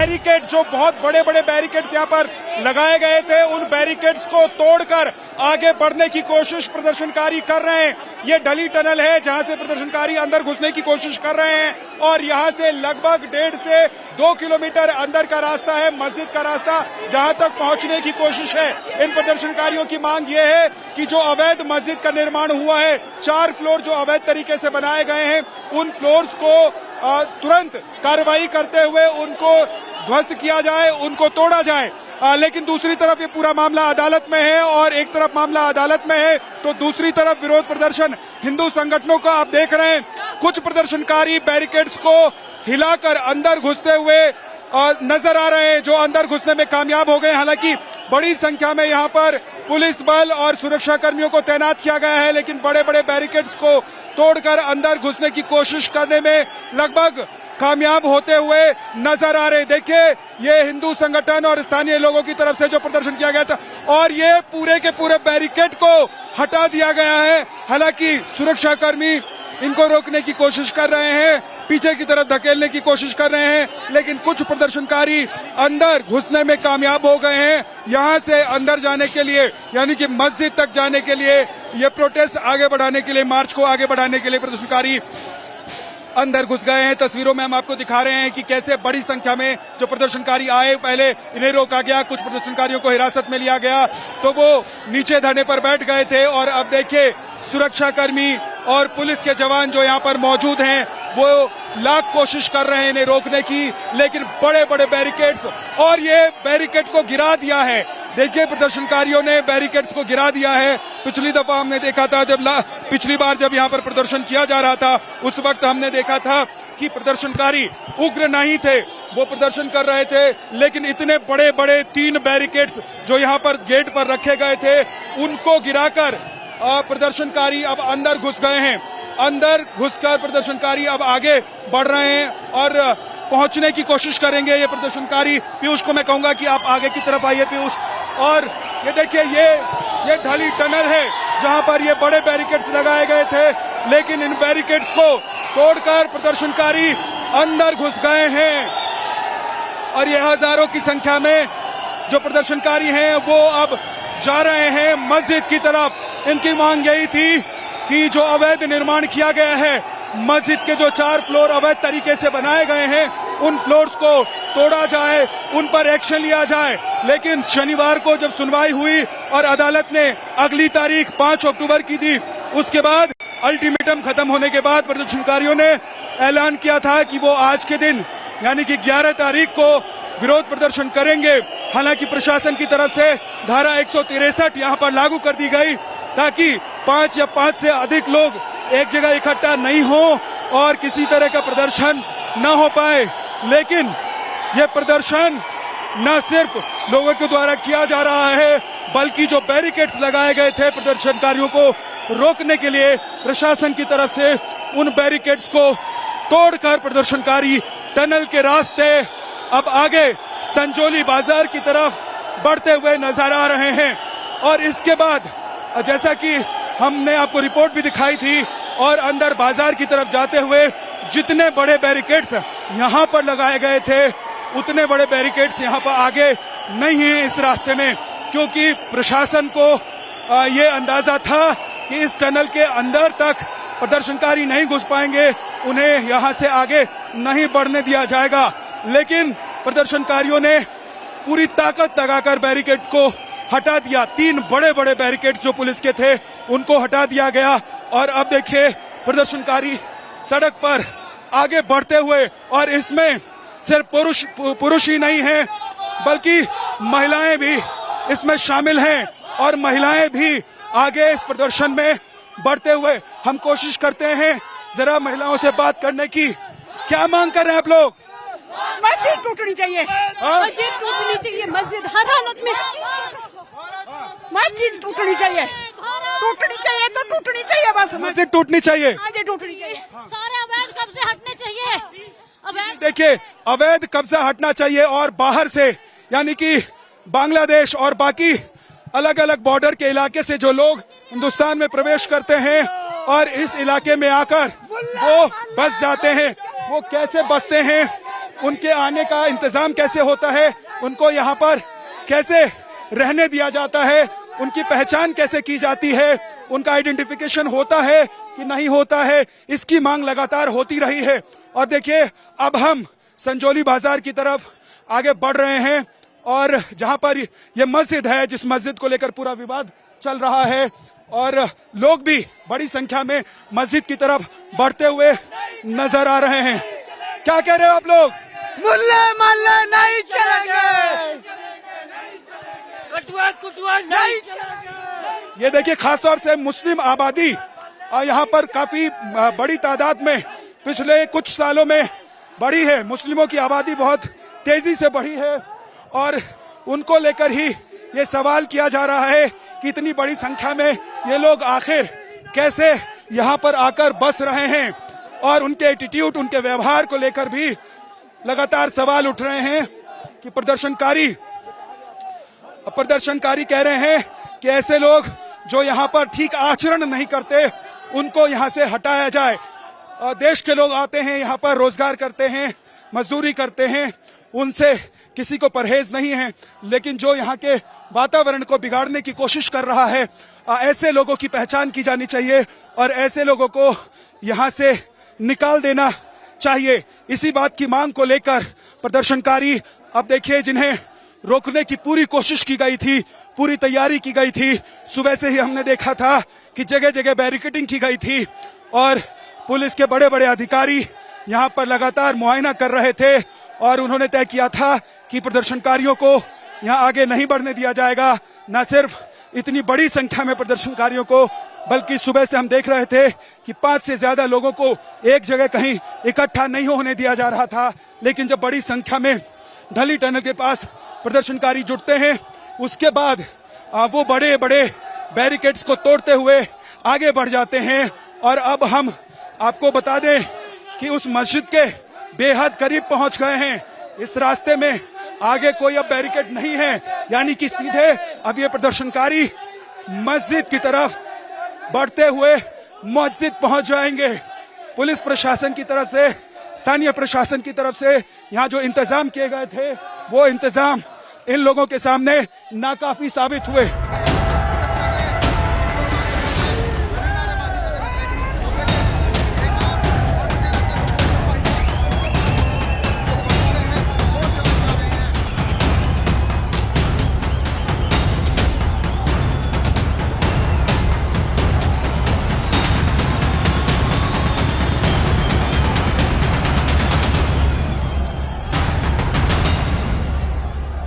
Barricade, जो बहुत बड़े बड़े बैरिकेड्स यहाँ पर लगाए गए थे, उन बैरिकेड्स को तोड़कर आगे बढ़ने की कोशिश प्रदर्शनकारी कर रहे हैं। ये ढली टनल है जहां से प्रदर्शनकारी अंदर घुसने की कोशिश कर रहे हैं और यहां से लगभग 1.5 से 2 किलोमीटर अंदर का रास्ता है, मस्जिद का रास्ता, जहां तक पहुंचने की कोशिश है। इन प्रदर्शनकारियों की मांग ये है कि जो अवैध मस्जिद का निर्माण हुआ है, 4 फ्लोर जो अवैध तरीके से बनाए गए हैं, उन फ्लोर्स को तुरंत कार्रवाई करते हुए उनको ध्वस्त किया जाए, उनको तोड़ा जाए। लेकिन दूसरी तरफ ये पूरा मामला अदालत में है और एक तरफ मामला अदालत में है तो दूसरी तरफ विरोध प्रदर्शन हिंदू संगठनों का आप देख रहे हैं। कुछ प्रदर्शनकारी बैरिकेड्स को हिलाकर अंदर घुसते हुए नजर आ रहे हैं, जो अंदर घुसने में कामयाब हो गए। हालांकि बड़ी संख्या में यहाँ पर पुलिस बल और सुरक्षा कर्मियों को तैनात किया गया है, लेकिन बड़े बड़े बैरिकेड्स को तोड़कर अंदर घुसने की कोशिश करने में लगभग कामयाब होते हुए नजर आ रहे। देखिए, ये हिंदू संगठन और स्थानीय लोगों की तरफ से जो प्रदर्शन किया गया था और ये पूरे के पूरे बैरिकेड को हटा दिया गया है। हालांकि सुरक्षा कर्मी इनको रोकने की कोशिश कर रहे हैं, पीछे की तरफ धकेलने की कोशिश कर रहे हैं, लेकिन कुछ प्रदर्शनकारी अंदर घुसने में कामयाब हो गए हैं। यहां से अंदर जाने के लिए, यानी कि मस्जिद तक जाने के लिए, ये प्रोटेस्ट आगे बढ़ाने के लिए, मार्च को आगे बढ़ाने के लिए प्रदर्शनकारी अंदर घुस गए हैं। तस्वीरों में हम आपको दिखा रहे हैं कि कैसे बड़ी संख्या में जो प्रदर्शनकारी आए, पहले इन्हें रोका गया, कुछ प्रदर्शनकारियों को हिरासत में लिया गया तो वो नीचे धरने पर बैठ गए थे और अब देखिए सुरक्षा कर्मी और पुलिस के जवान जो यहाँ पर मौजूद हैं वो लाख कोशिश कर रहे हैं इन्हें रोकने की, लेकिन बड़े बड़े बैरिकेड्स, और ये बैरिकेड को गिरा दिया है। देखिए, प्रदर्शनकारियों ने बैरिकेड्स को गिरा दिया है। पिछली दफा हमने देखा था, पिछली बार जब यहाँ पर प्रदर्शन किया जा रहा था, उस वक्त हमने देखा था कि प्रदर्शनकारी उग्र नहीं थे, वो प्रदर्शन कर रहे थे, लेकिन इतने बड़े बड़े 3 बैरिकेड्स जो यहाँ पर गेट पर रखे गए थे, उनको गिराकर प्रदर्शनकारी अब अंदर घुस गए हैं। अंदर घुसकर प्रदर्शनकारी अब आगे बढ़ रहे हैं और पहुंचने की कोशिश करेंगे ये प्रदर्शनकारी। पीयूष को मैं कहूंगा कि आप आगे की तरफ आइए पीयूष। और ये देखिए, ये ढली टनल है जहां पर ये बड़े बैरिकेड्स लगाए गए थे, लेकिन इन बैरिकेड्स को तोड़कर प्रदर्शनकारी अंदर घुस गए हैं और ये हजारों की संख्या में जो प्रदर्शनकारी हैं वो अब जा रहे हैं मस्जिद की तरफ। इनकी मांग यही थी कि जो अवैध निर्माण किया गया है, मस्जिद के जो 4 फ्लोर अवैध तरीके से बनाए गए हैं, उन फ्लोर्स को तोड़ा जाए, उन पर एक्शन लिया जाए। लेकिन शनिवार को जब सुनवाई हुई और अदालत ने अगली तारीख 5 अक्टूबर की दी, उसके बाद अल्टीमेटम खत्म होने के बाद प्रदर्शनकारियों ने ऐलान किया था कि वो आज के दिन यानी कि 11 तारीख को विरोध प्रदर्शन करेंगे। हालांकि प्रशासन की तरफ से धारा 163 यहाँ पर लागू कर दी गई ताकि 5 या 5 से अधिक लोग एक जगह इकट्ठा नहीं हो और किसी तरह का प्रदर्शन न हो पाए। लेकिन यह प्रदर्शन न सिर्फ लोगों के द्वारा किया जा रहा है, बल्कि जो बैरिकेड्स लगाए गए थे प्रदर्शनकारियों को रोकने के लिए, प्रशासन की तरफ से उन बैरिकेड्स को तोड़कर प्रदर्शनकारी टनल के रास्ते अब आगे संजौली बाजार की तरफ बढ़ते हुए नजर आ रहे हैं। और इसके बाद जैसा कि हमने आपको रिपोर्ट भी दिखाई थी और अंदर बाजार की तरफ जाते हुए जितने बड़े बैरिकेड्स यहाँ पर लगाए गए थे, उतने बड़े बैरिकेड्स यहाँ पर आगे नहीं है इस रास्ते में, क्योंकि प्रशासन को ये अंदाजा था कि इस टनल के अंदर तक प्रदर्शनकारी नहीं घुस पाएंगे, उन्हें यहाँ से आगे नहीं बढ़ने दिया जाएगा। लेकिन प्रदर्शनकारियों ने पूरी ताकत लगाकर बैरिकेड को हटा दिया। 3 बड़े बड़े बैरिकेड्स जो पुलिस के थे उनको हटा दिया गया और अब देखिए प्रदर्शनकारी सड़क पर आगे बढ़ते हुए, और इसमें सिर्फ पुरुष ही नहीं हैं बल्कि महिलाएं भी इसमें शामिल हैं और महिलाएं भी आगे इस प्रदर्शन में बढ़ते हुए। हम कोशिश करते हैं जरा महिलाओं से बात करने की। क्या मांग कर रहे हैं आप लोग? मस्जिद टूटनी चाहिए, मस्जिद टूटनी चाहिए, मस्जिद हर हालत में मस्जिद टूटनी चाहिए, टूटनी चाहिए तो टूटनी चाहिए, बस मस्जिद टूटनी चाहिए, मस्जिद टूटनी चाहिए। सारे अवैध कब्जे हटने चाहिए। देखिए, अवैध कब्जा हटना चाहिए और बाहर से यानी कि बांग्लादेश और बाकी अलग अलग बॉर्डर के इलाके से जो लोग हिंदुस्तान में प्रवेश करते हैं और इस इलाके में आकर वो बस जाते हैं, वो कैसे बसते हैं उनके आने का इंतजाम कैसे होता है, उनको यहाँ पर कैसे रहने दिया जाता है, उनकी पहचान कैसे की जाती है, उनका आइडेंटिफिकेशन होता है कि नहीं होता है, इसकी मांग लगातार होती रही है। और देखिए अब हम संजौली बाजार की तरफ आगे बढ़ रहे हैं और जहां पर ये मस्जिद है, जिस मस्जिद को लेकर पूरा विवाद चल रहा है और लोग भी बड़ी संख्या में मस्जिद की तरफ बढ़ते हुए नजर आ रहे हैं। क्या कह रहे हो आप लोग? मुल्ले मल्ले नहीं चलेंगे, कटुआ कुटुआ नहीं चलेंगे। ये देखिए खासतौर से मुस्लिम आबादी यहाँ पर काफी बड़ी तादाद में पिछले कुछ सालों में बढ़ी है। मुस्लिमों की आबादी बहुत तेजी से बढ़ी है और उनको लेकर ही ये सवाल किया जा रहा है कि इतनी बड़ी संख्या में ये लोग आखिर कैसे यहाँ पर आकर बस रहे हैं। और उनके एटीट्यूड, उनके व्यवहार को लेकर भी लगातार सवाल उठ रहे हैं कि प्रदर्शनकारी कह रहे हैं कि ऐसे लोग जो यहाँ पर ठीक आचरण नहीं करते उनको यहाँ से हटाया जाए। देश के लोग आते हैं यहाँ पर, रोजगार करते हैं, मजदूरी करते हैं, उनसे किसी को परहेज नहीं है, लेकिन जो यहाँ के वातावरण को बिगाड़ने की कोशिश कर रहा है, ऐसे लोगों की पहचान की जानी चाहिए और ऐसे लोगों को यहाँ से निकाल देना चाहिए। इसी बात की मांग को लेकर प्रदर्शनकारी अब देखिए, जिन्हें रोकने की पूरी कोशिश की गई थी, पूरी तैयारी की गई थी, सुबह से ही हमने देखा था कि जगह जगह बैरिकेडिंग की गई थी और पुलिस के बड़े बड़े अधिकारी यहाँ पर लगातार मुआयना कर रहे थे और उन्होंने तय किया था कि प्रदर्शनकारियों को यहाँ आगे नहीं बढ़ने दिया जाएगा। न सिर्फ इतनी बड़ी संख्या में प्रदर्शनकारियों को, बल्कि सुबह से हम देख रहे थे कि 5 से ज्यादा लोगों को एक जगह कहीं इकट्ठा नहीं होने दिया जा रहा था। लेकिन जब बड़ी संख्या में ढली टनल के पास प्रदर्शनकारी जुटते हैं, उसके बाद वो बड़े बड़े बैरिकेड्स को तोड़ते हुए आगे बढ़ जाते हैं। और अब हम आपको बता दें कि उस मस्जिद के बेहद करीब पहुंच गए हैं। इस रास्ते में आगे कोई अब बैरिकेड नहीं है, यानी कि सीधे अब ये प्रदर्शनकारी मस्जिद की तरफ बढ़ते हुए मस्जिद पहुंच जाएंगे। पुलिस प्रशासन की तरफ से, स्थानीय प्रशासन की तरफ से यहाँ जो इंतजाम किए गए थे, वो इंतजाम इन लोगों के सामने नाकाफी साबित हुए।